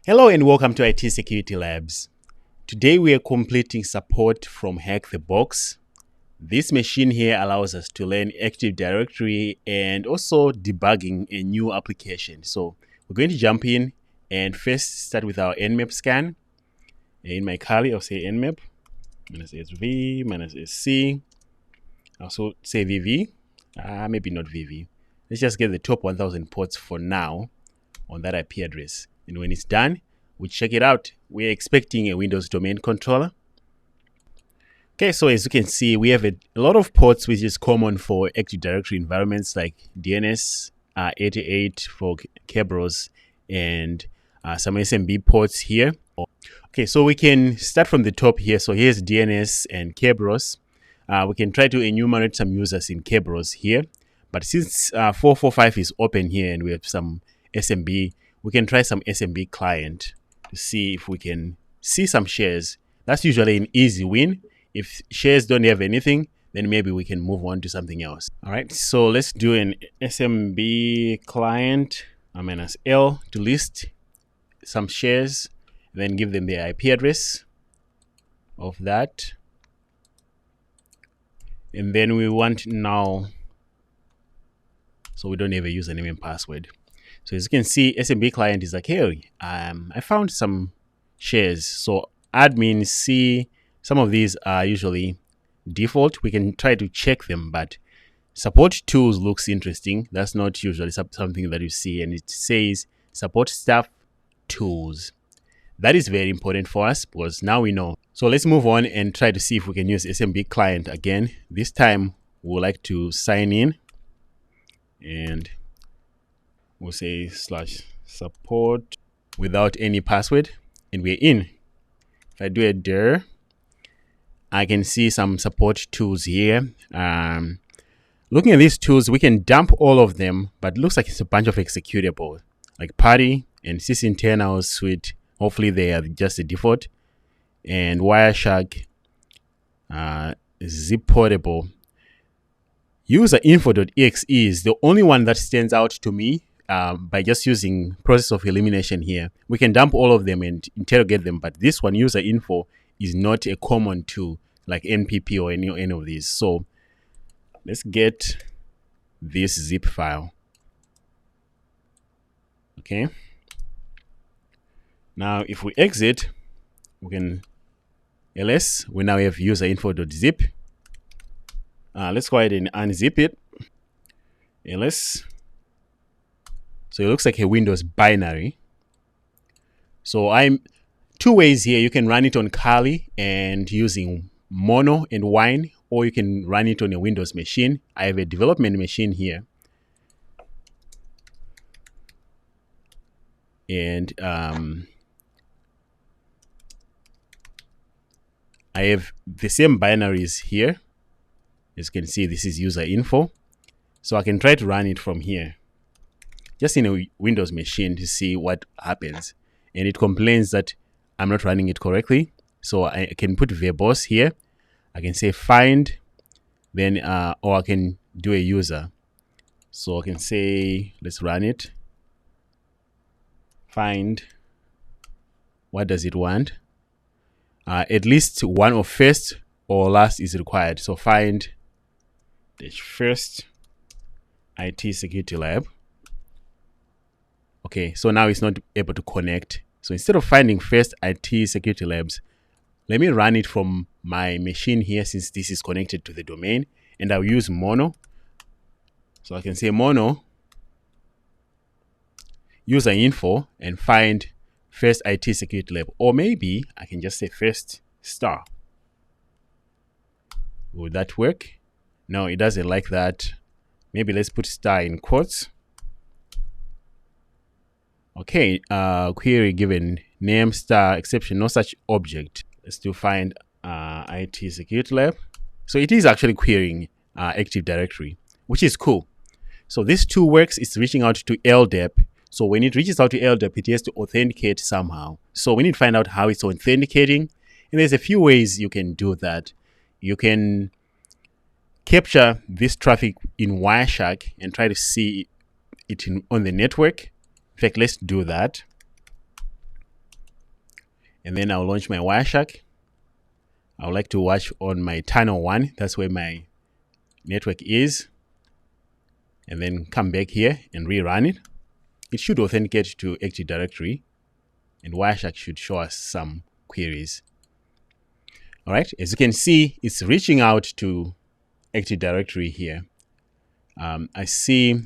Hello and welcome to IT Security Labs. Today we are completing support from Hackthebox. This machine here allows us to learn Active Directory and also debugging a new application. So we're going to jump in and first start with our nmap scan. In my Kali, I'll say nmap minus SV minus SC. I'll also say VV, maybe not VV. Let's just get the top 1000 ports for now on that IP address. And when it's done, we check it out. We're expecting a Windows domain controller. Okay, so as you can see, we have a lot of ports which is common for Active Directory environments like DNS, 88 for Kerberos, and some SMB ports here. Okay, so we can start from the top here. So here's DNS and Kerberos. We can try to enumerate some users in Kerberos here. But since 445 is open here and we have some SMB, we can try some SMB client to see if we can see some shares. That's usually an easy win. If shares don't have anything, then maybe we can move on to something else. All right, so let's do an SMB client minus L to list some shares, then give them the IP address of that. And then we want now, so we don't have a username and password. So as you can see, SMB client is like, hey, I found some shares. So admin see, some of these are usually default. We can try to check them, but support tools looks interesting. That's not usually something that you see, and it says support staff tools. That is very important for us because now we know. So let's move on and try to see if we can use SMB client again. This time we would like to sign in, and we'll say /support without any password, and we're in. If I do a dir, I can see some support tools here. Looking at these tools, we can dump all of them, but it looks like it's a bunch of executable, like Party and sysinternal suite. Hopefully they are just the default. And Wireshark, zip portable. User info.exe is the only one that stands out to me. By just using process of elimination here, we can dump all of them and interrogate them, but this one, user info, is not a common tool like NPP or any of these. So let's get this zip file. Okay. Now if we exit, we can ls. We now have user info.zip. Let's go ahead and unzip it. ls. So it looks like a Windows binary. So I'm two ways here. You can run it on Kali and using mono and wine, or you can run it on a Windows machine. I have a development machine here. And I have the same binaries here. As you can see, this is user info. So I can try to run it from here, just in a Windows machine, to see what happens. And it complains that I'm not running it correctly. So I can put verbose here. I can say find, then, or I can do a user. So I can say, let's run it. Find, what does it want? At least one of first or last is required. So find dash first IT security lab. Okay, so now it's not able to connect. So instead of finding first IT security labs, let me run it from my machine here, since this is connected to the domain, and I'll use mono. So I can say mono user info and find first IT security lab, or maybe I can just say first star. Would that work? No, it doesn't like that. Maybe let's put star in quotes. Okay, query given name star exception, no such object. Let's do find IT security lab. So it is actually querying Active Directory, which is cool. So this tool works. It's reaching out to LDAP. So when it reaches out to LDAP, it has to authenticate somehow. So we need to find out how it's authenticating. And there's a few ways you can do that. You can capture this traffic in Wireshark and try to see it on the network. In fact, let's do that. And then I'll launch my Wireshark. I would like to watch on my tunnel 1. That's where my network is. And then come back here and rerun it. It should authenticate to Active Directory. And Wireshark should show us some queries. All right, as you can see, it's reaching out to Active Directory here. I see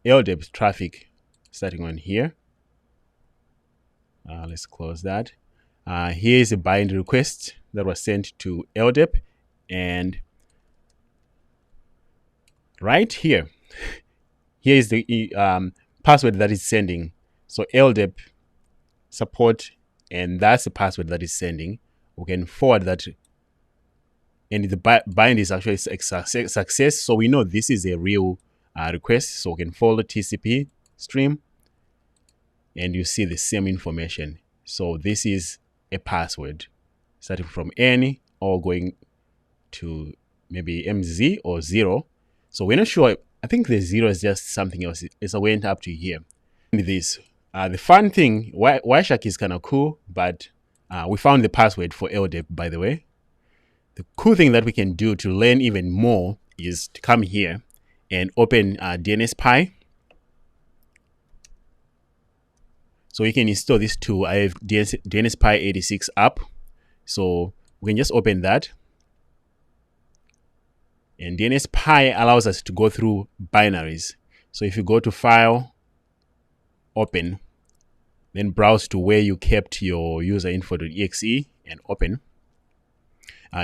LDAP traffic starting on here. Let's close that. Here is a bind request that was sent to LDAP, and right here, here is the password that is sending. So LDAP support, and that's the password that is sending. We can forward that, and the bind is actually a success. So we know this is a real request. So we can follow TCP stream, and you see the same information. So this is a password starting from N or going to maybe MZ or 0. So we're not sure. I think the 0 is just something else. It's a went up to here. This the fun thing, Wireshark is kind of cool, but we found the password for LDAP, by the way. The cool thing that we can do to learn even more is to come here and open DNSPy. So you can install this tool. I have DNSPy 86 app. So we can just open that. And DNSPy allows us to go through binaries. So if you go to File, Open, then browse to where you kept your userinfo.exe and open.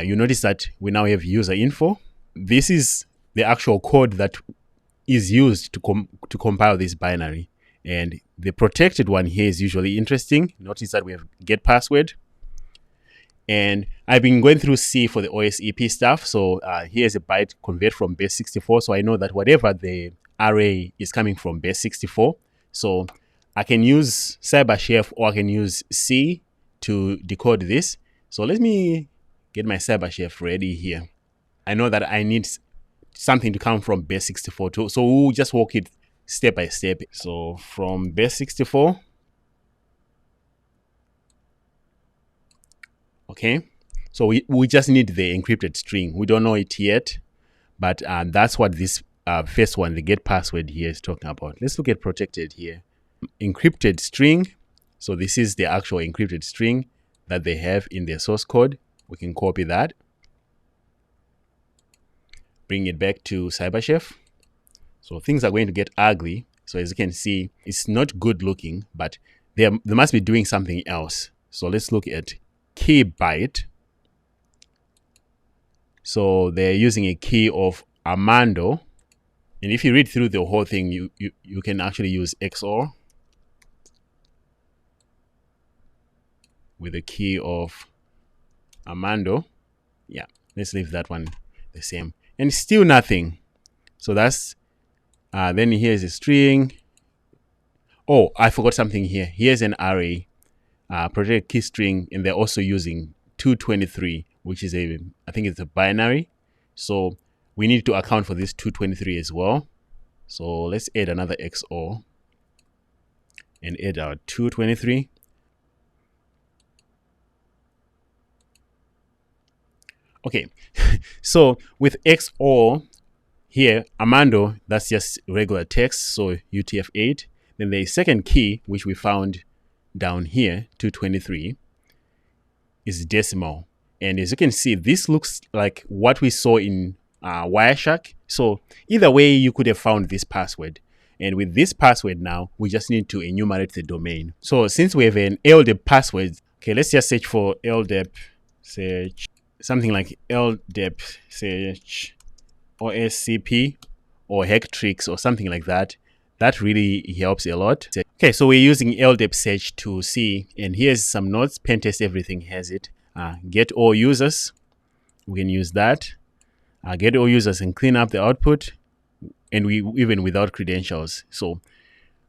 You notice that we now have user info. This is the actual code that is used to compile this binary. And the protected one here is usually interesting. Notice that we have get password. And I've been going through C for the OSEP stuff. So here's a byte convert from base 64. So I know that whatever the array is coming from base 64. So I can use CyberChef or I can use C to decode this. So let me get my CyberChef ready here. I know that I need something to come from base 64 too. So we'll just walk it step by step. So from base 64. Okay. So we just need the encrypted string. We don't know it yet, but that's what this first one, the get password here, is talking about. Let's look at protected here. Encrypted string. So this is the actual encrypted string that they have in their source code. We can copy that, bring it back to CyberChef. So things are going to get ugly. So as you can see, it's not good looking, but they must be doing something else. So let's look at key byte. So they're using a key of Armando. And if you read through the whole thing, you can actually use XOR with a key of Armando. Yeah, let's leave that one the same. And still nothing. So that's, then here's a string. Oh, I forgot something here. Here's an array, protected key string, and they're also using 223, which is I think it's a binary. So we need to account for this 223 as well. So let's add another XOR and add our 223. Okay, so with XOR here, Armando, that's just regular text, so UTF-8. Then the second key, which we found down here, 223, is decimal. And as you can see, this looks like what we saw in Wireshark. So either way, you could have found this password. And with this password now, we just need to enumerate the domain. So since we have an LDAP password, okay, let's just search for LDAP, search something like LDAP, search OSCP or Hackthebox or something like that. That really helps a lot. Okay, so we're using LDAP search to see, and here's some notes. Pentest everything has it. Get all users. We can use that. Get all users and clean up the output, and we even without credentials. So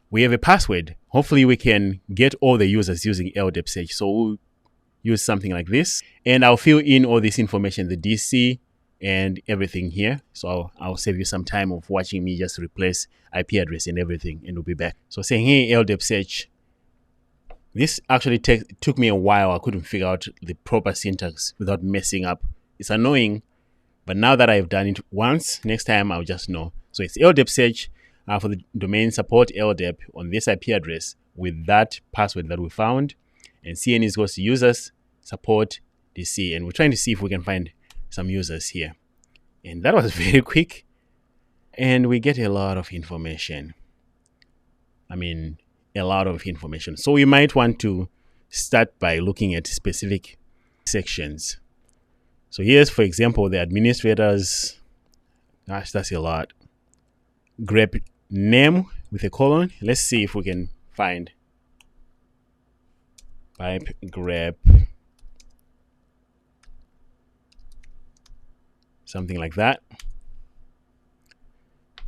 we have a password. Hopefully we can get all the users using LDAP search. So we'll use something like this, and I'll fill in all this information, the DC and everything here. So I'll save you some time of watching me just replace IP address and everything, and we'll be back. So saying, hey, LDAP search, This actually took me a while. I couldn't figure out the proper syntax without messing up. It's annoying, but now that I've done it once, next time I'll just know. So it's LDAP search for the domain support LDAP on this IP address with that password that we found. And CN is goes to users support DC. And we're trying to see if we can find some users here. And that was very quick. And we get a lot of information. I mean, a lot of information. So we might want to start by looking at specific sections. So here's, for example, the administrators. Gosh, that's a lot. Grep name with a colon. Let's see if we can find pipe grep, something like that.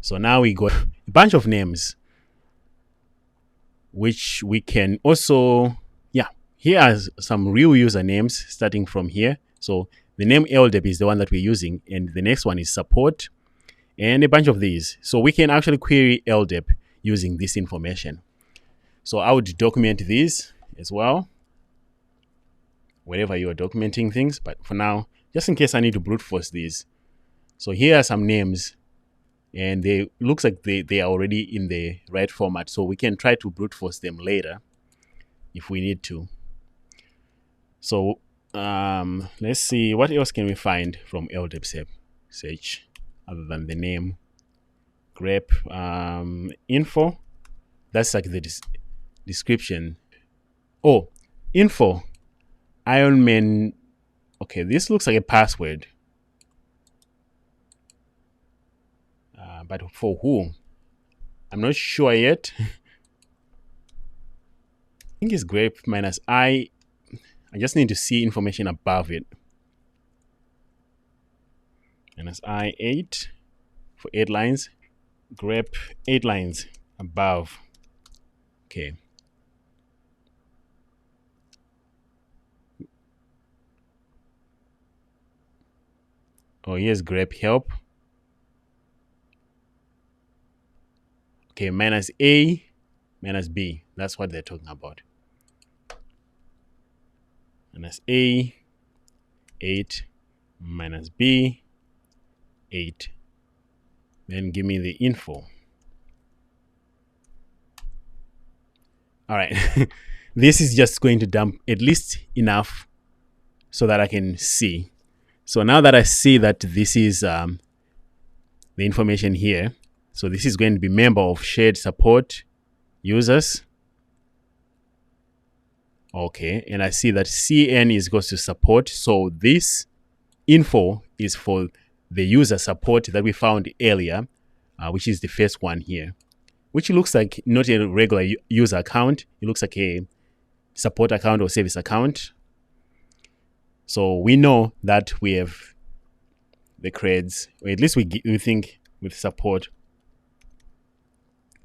So now we got a bunch of names, which we can also, here are some real usernames starting from here. So the name LDAP is the one that we're using, and the next one is support, and a bunch of these. So we can actually query LDAP using this information. So I would document these as well, wherever you are documenting things. But for now, just in case I need to brute force these. So here are some names, and they looks like they are already in the right format. So we can try to brute force them later if we need to. So let's see, what else can we find from LDAP search other than the name? Grep info. That's like the description. Oh, info. Ironman. Okay, this looks like a password. But for who? I'm not sure yet. I think it's grep minus I. I just need to see information above it. Minus I 8 for 8 lines. Grep 8 lines above. Okay. Oh, here's grep help. Okay, minus A, minus B. That's what they're talking about. Minus A, 8, minus B, 8. Then give me the info. All right. This is just going to dump at least enough so that I can see. So now that I see that this is the information here, so this is going to be member of shared support users. Okay, and I see that CN is goes to support. So this info is for the user support that we found earlier, which is the first one here, which looks like not a regular user account. It looks like a support account or service account. So we know that we have the creds, or at least we think with support,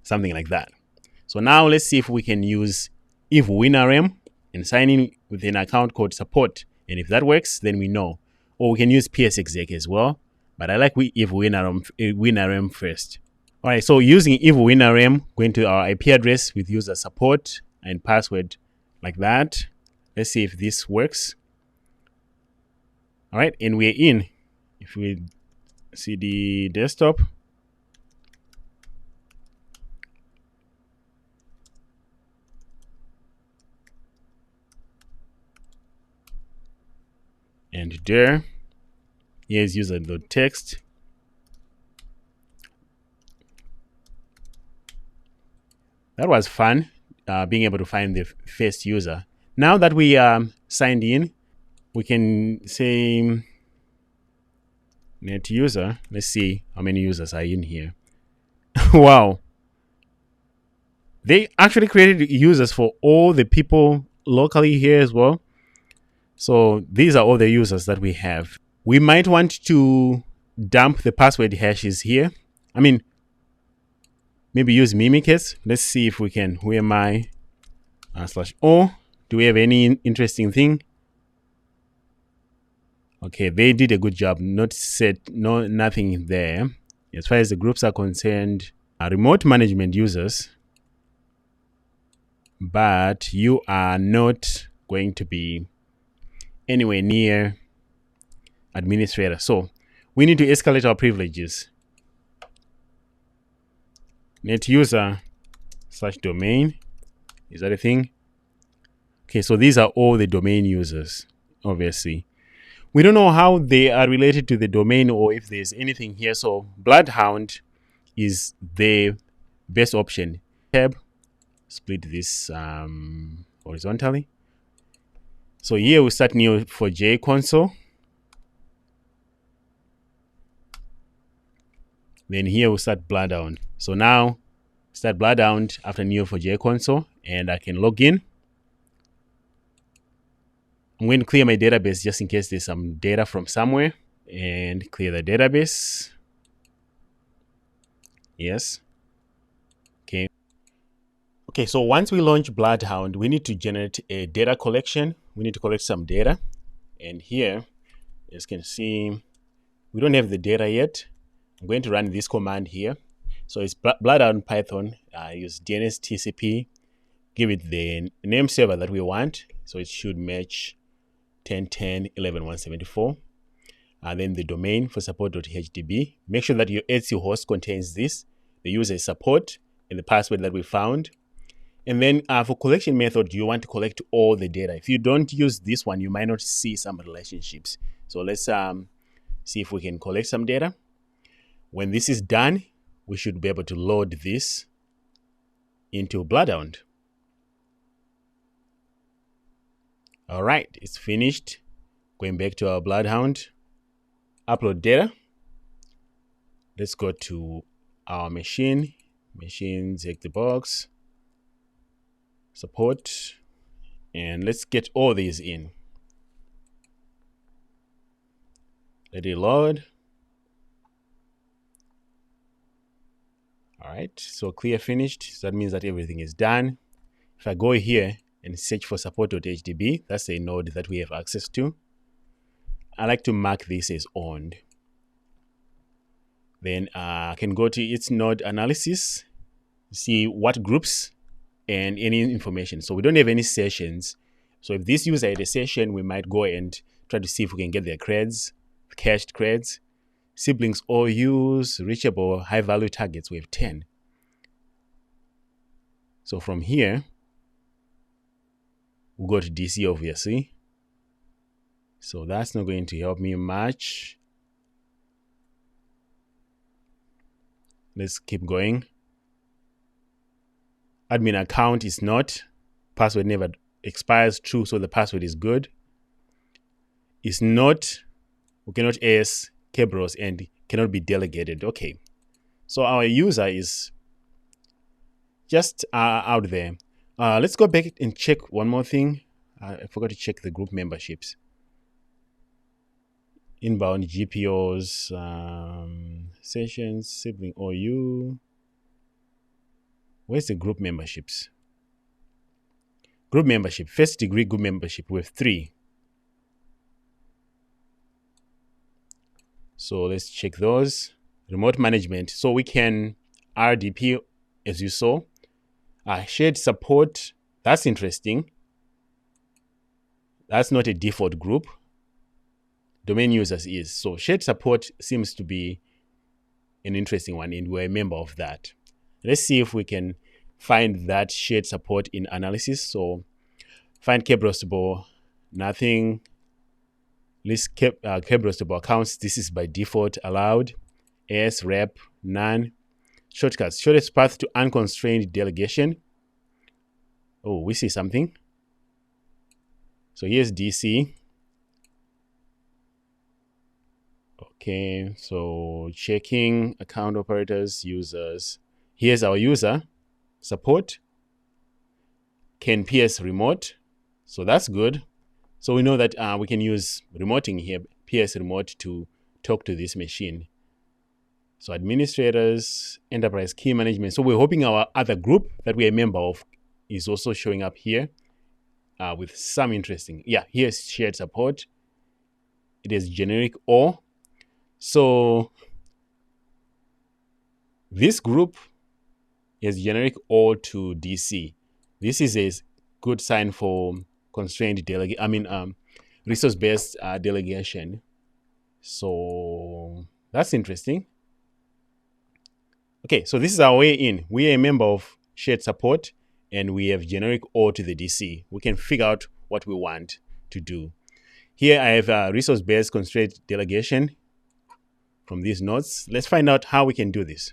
something like that. So now let's see if we can use if winrm and sign in with an account called support. And if that works, then we know. Or we can use psexec as well. But I like if winrm first. All right, so using if winrm, going to our IP address with user support and password like that. Let's see if this works. All right, and we're in. If we cd desktop, and there, here's user.text. That was fun, being able to find the first user. Now that we are signed in, we can say net user. Let's see how many users are in here. Wow. They actually created users for all the people locally here as well. So these are all the users that we have. We might want to dump the password hashes here. I mean, maybe use mimikets. Let's see if we can. Who am I? /o. Do we have any interesting thing? Okay, they did a good job. Nothing there. As far as the groups are concerned, remote management users. but you are not going to be anywhere near administrator. So we need to escalate our privileges. Net user / domain. Is that a thing? Okay, so these are all the domain users, obviously. We don't know how they are related to the domain or if there's anything here. So Bloodhound is the best option. Tab, split this horizontally. So here we start new for J console. Then here we start Bloodhound. So now start Bloodhound after neo4j console, and I can log in. I'm going to clear my database just in case there's some data from somewhere, and clear the database. Yes. Okay. Okay, so once we launch Bloodhound, we need to generate a data collection. We need to collect some data. And here, as you can see, we don't have the data yet. I'm going to run this command here. So it's Bloodhound Python. I use DNS TCP. Give it the name server that we want. So it should match 10.10.11.174. And then the domain for support.hdb. Make sure that your Etsy host contains this, the user support, and the password that we found. And then for collection method, you want to collect all the data. If you don't use this one, you might not see some relationships. So let's see if we can collect some data. When this is done, we should be able to load this into Bloodhound. All right, it's finished. Going back to our Bloodhound, upload data. Let's go to our machine, Hackthebox, support, and let's get all these in. Let it load. All right, so clear finished. So that means that everything is done. If I go here and search for support.hdb, that's a node that we have access to. I like to mark this as on. Then I can go to its node analysis, see what groups and any information. So we don't have any sessions. So if this user had a session, we might go and try to see if we can get their creds, cached creds. Siblings all use, reachable, high value targets, we have 10. So from here, we'll go to DC, obviously. So that's not going to help me much. Let's keep going. Admin account is not. Password never expires, true, so the password is good. Is not. We cannot AS Kebros and cannot be delegated. Okay. So our user is just out there. Let's go back and check one more thing. I forgot to check the group memberships. Inbound GPOs, sessions, sibling OU. Where's the group memberships? Group membership, first degree group membership, we have 3. So let's check those. Remote management. So we can RDP, as you saw. Shared support, that's interesting. That's not a default group. Domain users is. So shared support seems to be an interesting one, and we're a member of that. Let's see if we can find that shared support in analysis. So find Kebrostable, nothing. List Kebrostable accounts. This is by default allowed. S, rep, none. Shortcuts, shortest path to unconstrained delegation. Oh, we see something. So here's DC. Okay, so checking account operators, users. Here's our user, support. Can PS remote. So that's good. So we know that we can use remoting here, PS remote, to talk to this machine. So administrators, enterprise key management. So we're hoping our other group that we're a member of is also showing up here with some interesting. Yeah, here's shared support. It is generic or. So this group is generic all to DC. This is a good sign for resource-based delegation. So that's interesting. Okay, so this is our way in. We are a member of shared support and we have generic O to the DC. We can figure out what we want to do. Here I have a resource-based constraint delegation from these notes. Let's find out how we can do this.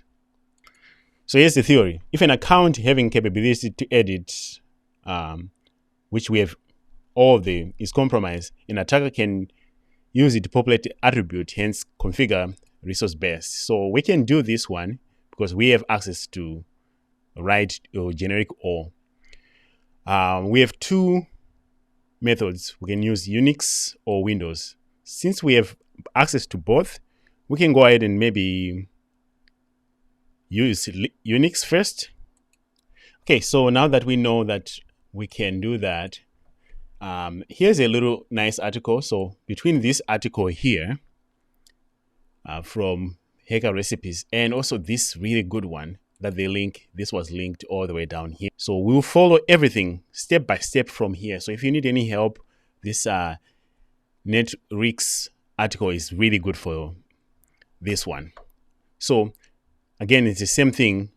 So here's the theory. If an account having capability to edit, which we have all of them, is compromised, an attacker can use it to populate the attribute, hence configure resource-based. So we can do this one because we have access to write or generic O. We have two methods. We can use Unix or Windows. Since we have access to both, we can go ahead and maybe use Unix first. Okay, so now that we know that we can do that, here's a little nice article. So between this article here from Hacker Recipes and also this really good one that they link, this was linked all the way down here. So we'll follow everything step by step from here. So if you need any help, this NetRix article is really good for this one. So again, it's the same thing.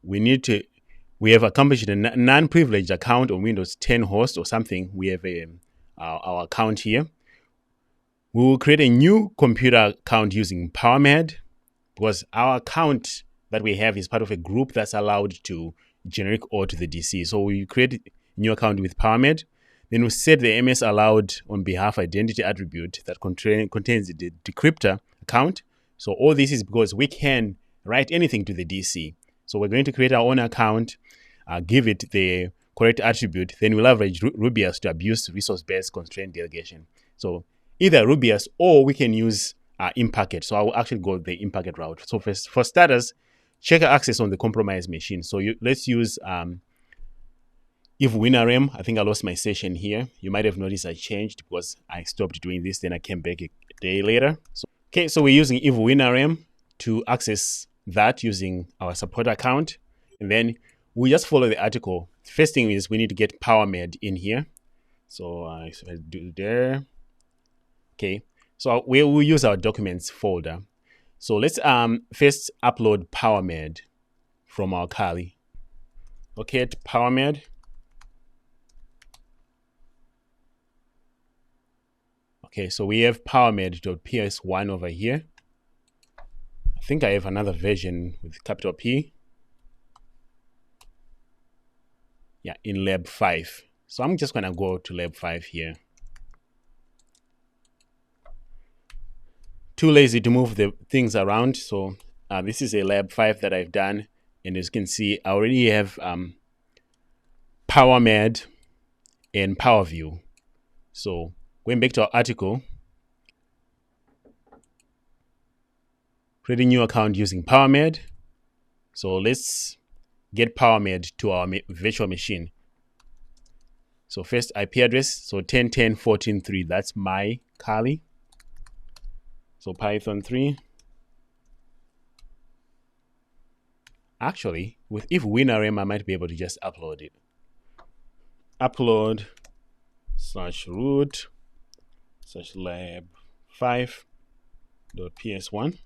We have accomplished a non-privileged account on Windows 10 host or something. We have our account here. We will create a new computer account using PowerMed because our account that we have is part of a group that's allowed to generic O to the DC. So we create a new account with PowerMed. Then we set the MS allowed on behalf identity attribute that contains the decryptor account. So all this is because we can write anything to the DC. So we're going to create our own account, give it the correct attribute, then we'll leverage Rubius to abuse resource-based constraint delegation. So either Rubius or we can use in-packet. So I will actually go the in-packet route. So for starters, check access on the compromised machine. So let's use if winrm. I think I lost my session here. You might have noticed I changed because I stopped doing this, then I came back a day later. So we're using if winrm to access that using our support account, and then we just follow the article. First thing is we need to get PowerMed in here. So I do there. Okay, so we will use our documents folder. So let's first upload PowerMed from our Kali. Locate PowerMed. Okay, so we have PowerMed.ps1 over here. I think I have another version with capital P. Yeah, in lab 5. So I'm just going to go to lab 5 here. Too lazy to move the things around. So this is a lab 5 that I've done. And as you can see, I already have PowerMed and PowerView. So going back to our article, create a new account using PowerMed. So let's get PowerMed to our virtual machine. So first IP address, so 10.10.14.3, that's my Kali. So Python 3. Actually, with if winrm, I might be able to just upload it. Upload /root /lab5.ps1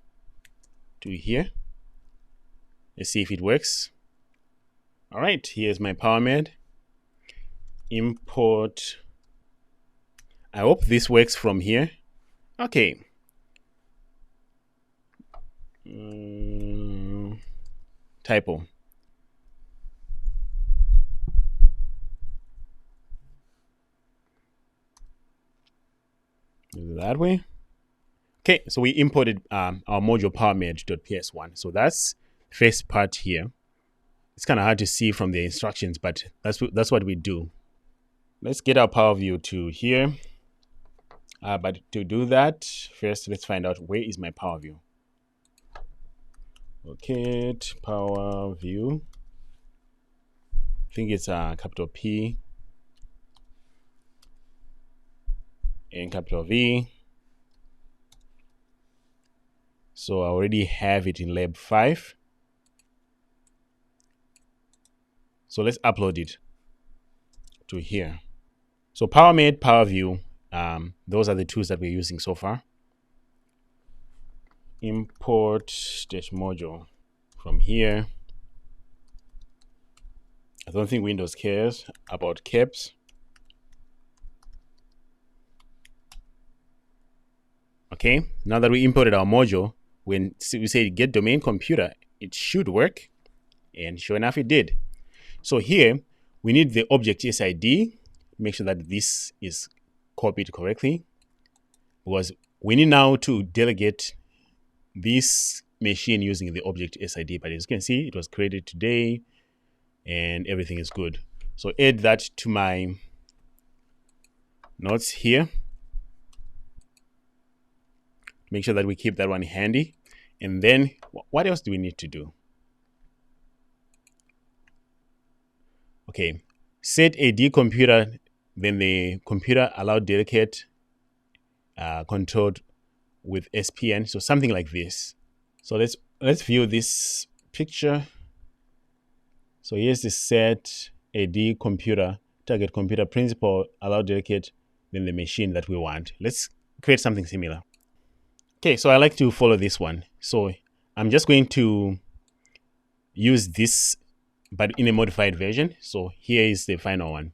to here. Let's see if it works. All right, here's my PowerMed. Import. I hope this works from here. Okay. Typo. Do it that way. Okay, so we imported our module PowerMed.ps1. So that's first part here. It's kind of hard to see from the instructions, but that's what we do. Let's get our PowerView to here. But to do that, first let's find out where is my PowerView. Locate PowerView. I think it's capital P and capital V. So I already have it in lab 5. So let's upload it. to here. So PowerMed, PowerView, those are the tools that we're using so far. Import -module from here. I don't think Windows cares about caps. Okay, now that we imported our module, when we say get domain computer, it should work. And sure enough, it did. So here, we need the object SID. Make sure that this is copied correctly, because we need now to delegate this machine using the object SID. But as you can see, it was created today and everything is good. So add that to my notes here. Make sure that we keep that one handy. And then what else do we need to do? Okay, set AD computer, then the computer allowed delegate controlled with SPN. So something like this. So let's view this picture. So here's the set AD computer, target computer principal, allow delegate, then the machine that we want. Let's create something similar. Okay, so I like to follow this one. So I'm just going to use this, but in a modified version. So here is the final one.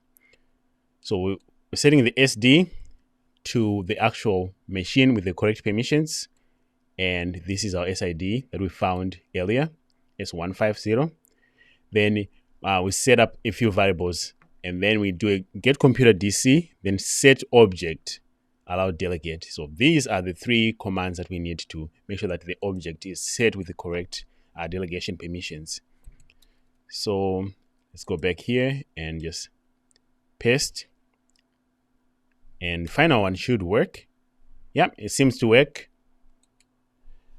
So we're setting the SD to the actual machine with the correct permissions. And this is our SID that we found earlier, S150. Then we set up a few variables, and then we do a get computer DC, then set object, allow delegate. So these are the three commands that we need to make sure that the object is set with the correct delegation permissions. So let's go back here and just paste. And the final one should work. Yep, it seems to work.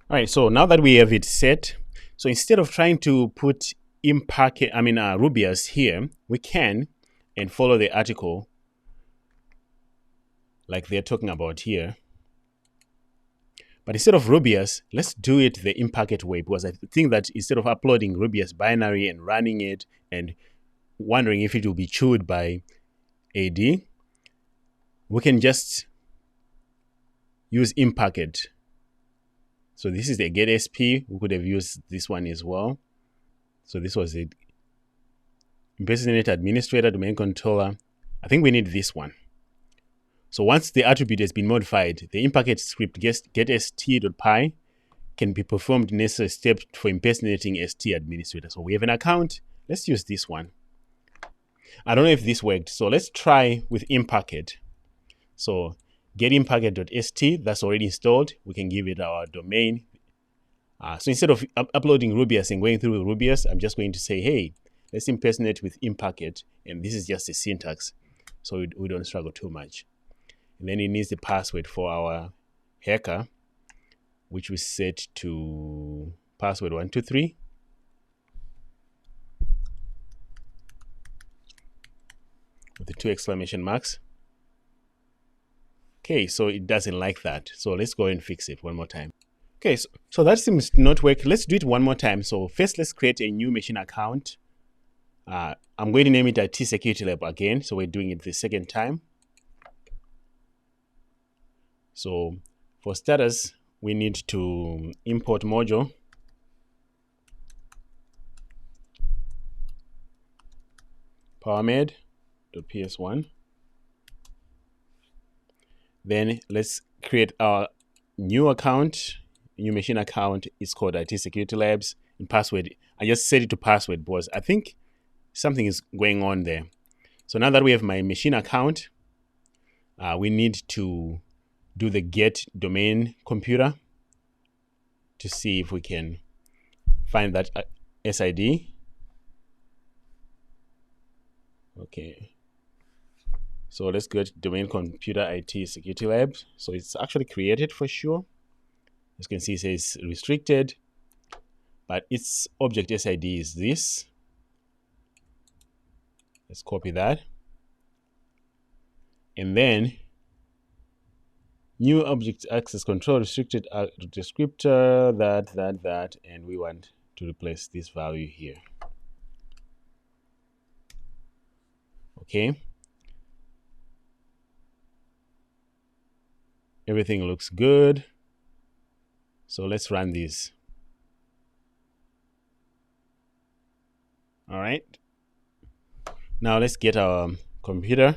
All right, so now that we have it set, so instead of trying to put Rubius here, we can and follow the article like they're talking about here. But instead of Rubius, let's do it the in-packet way, because I think that instead of uploading Rubius binary and running it and wondering if it will be chewed by AD, we can just use in-packet. So this is the get SP. We could have used this one as well. So this was it. Impersonate administrator, domain controller. I think we need this one. So once the attribute has been modified, the in-packet script get.st.py can be performed necessary steps for impersonating st administrator. So we have an account. Let's use this one. I don't know if this worked. So let's try with in-packet. So get in-packet.st, that's already installed. We can give it our domain. So instead of uploading Rubius and going through Rubius, I'm just going to say, hey, let's impersonate with in-packet. And this is just the syntax, so we don't struggle too much. And then it needs the password for our hacker, which we set to password 123. With the 2 exclamation marks. Okay, so it doesn't like that. So let's go and fix it one more time. Okay, so that seems to not work. Let's do it one more time. So first, let's create a new machine account. I'm going to name it IT Security Lab again. So we're doing it the second time. So for starters, we need to import module. PowerMed.ps1. Then let's create our new account, new machine account. It's called IT Security Labs. And password, I just set it to password because I think something is going on there. So now that we have my machine account, we need to do the get domain computer to see if we can find that SID. Okay. So let's go to domain computer IT Security Labs. So it's actually created for sure. As you can see, it says restricted, but its object SID is this. Let's copy that. And then new object access control restricted descriptor, that, and we want to replace this value here. Okay. Everything looks good. So let's run this. All right. Now let's get our computer.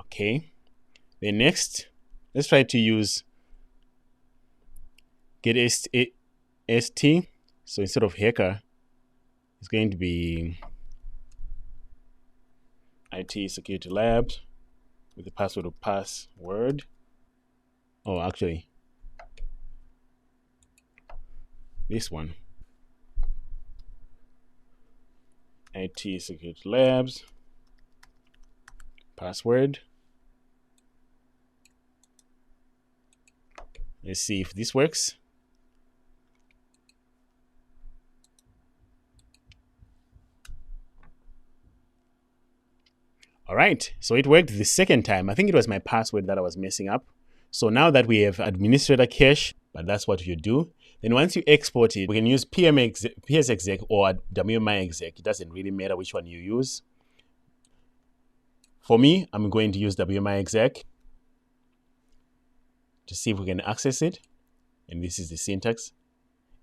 Okay. Then next, let's try to use get ST. So instead of hacker, it's going to be IT Security Labs with the password of password. Oh, actually, this one. IT Security Labs, password. Let's see if this works. All right, so it worked the second time. I think it was my password that I was messing up. So now that we have administrator cache, but that's what you do. Then once you export it, we can use PS exec or WMI exec. It doesn't really matter which one you use. For me, I'm going to use WMI exec to see if we can access it. And this is the syntax.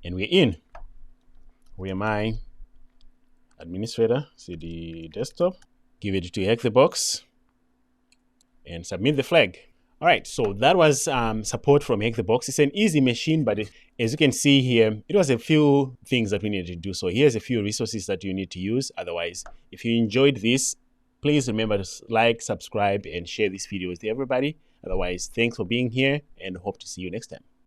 And we're in. WMI administrator, CD desktop. Give it to Hackthebox and submit the flag. All right, so that was support from Hackthebox. It's an easy machine, but as you can see here, it was a few things that we needed to do. So here's a few resources that you need to use. Otherwise, if you enjoyed this, please remember to like, subscribe, and share this video with everybody. Otherwise, thanks for being here and hope to see you next time.